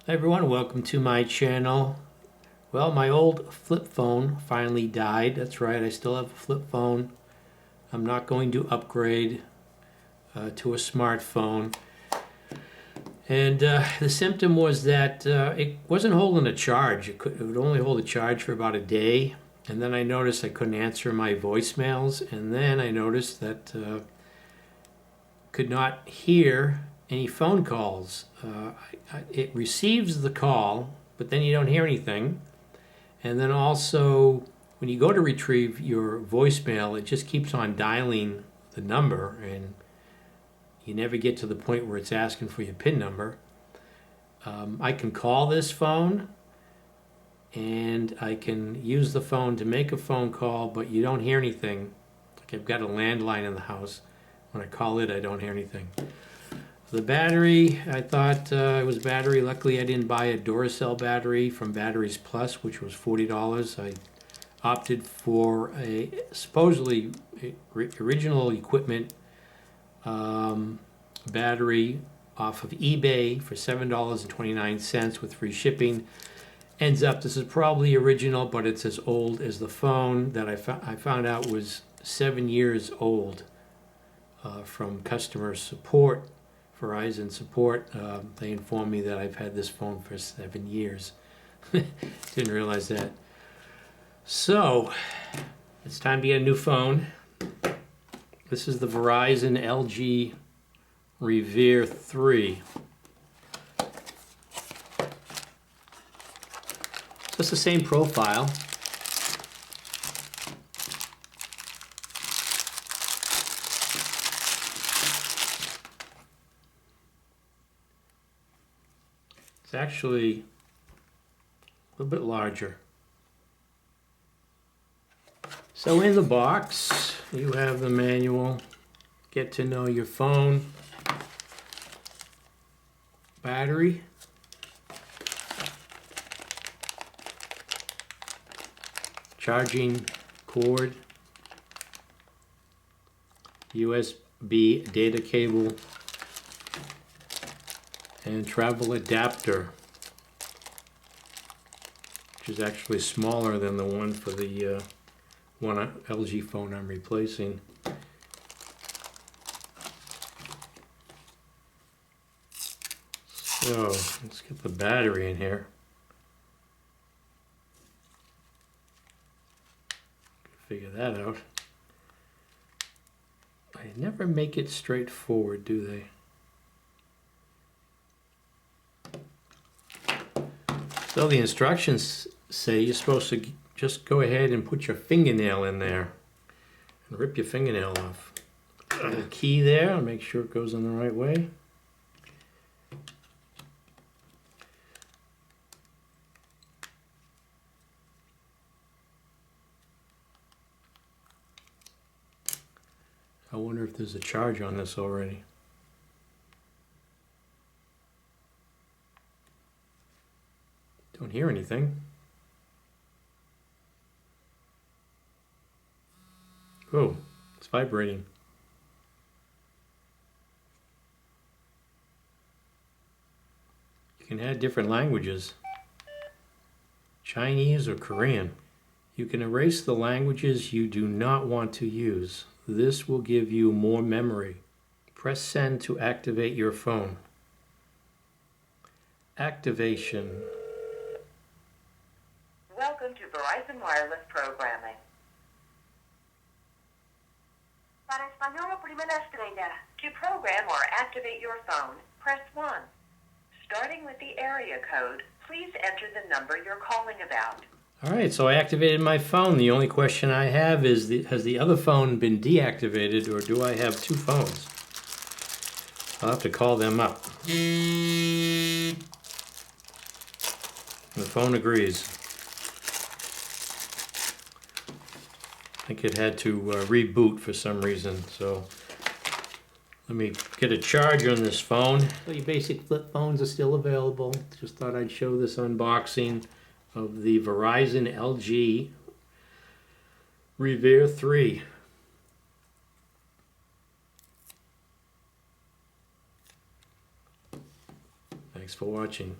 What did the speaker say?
Hi everyone, welcome to my channel. Well, my old flip phone finally died. That's right, I still have a flip phone. I'm not going to upgrade to a smartphone. And the symptom was that it wasn't holding a charge. It would only hold a charge for about a day. And then I noticed I couldn't answer my voicemails. And then I noticed that could not hear any phone calls. It receives the call, but then you don't hear anything. And then also, when you go to retrieve your voicemail, it just keeps on dialing the number, and you never get to the point where it's asking for your PIN number. I can call this phone, and I can use the phone to make a phone call, but you don't hear anything. Like I've got a landline in the house. When I call it, I don't hear anything. The battery, I thought it was battery. Luckily, I didn't buy a Duracell battery from Batteries Plus, which was $40. I opted for a supposedly original equipment battery off of eBay for $7.29 with free shipping. Ends up, this is probably original, but it's as old as the phone that I found out was 7 years old from customer support. Verizon support. They informed me that I've had this phone for 7 years. Didn't realize that. So, it's time to get a new phone. This is the Verizon LG Revere 3. So it's the same profile. It's actually a little bit larger. So in the box, you have the manual, get to know your phone, battery, charging cord, USB data cable, and travel adapter, which is actually smaller than the one for the one LG phone I'm replacing. So let's get the battery in here. Figure that out. They never make it straightforward, do they? So the instructions say you're supposed to just go ahead and put your fingernail in there and rip your fingernail off. A key there, make sure it goes in the right way. I wonder if there's a charge on this already. Don't hear anything. Oh, it's vibrating. You can add different languages, Chinese or Korean. You can erase the languages you do not want to use. This will give you more memory. Press send to activate your phone. Activation. Welcome to Verizon Wireless Programming. Para español o primera estrella. To program or activate your phone, press 1. Starting with the area code, please enter the number you're calling about. Alright, so I activated my phone. The only question I have is, has the other phone been deactivated, or do I have two phones? I'll have to call them up. The phone agrees. I think it had to reboot for some reason, so let me get a charge on this phone. So your basic flip phones are still available. Just thought I'd show this unboxing of the Verizon LG Revere 3. Thanks for watching.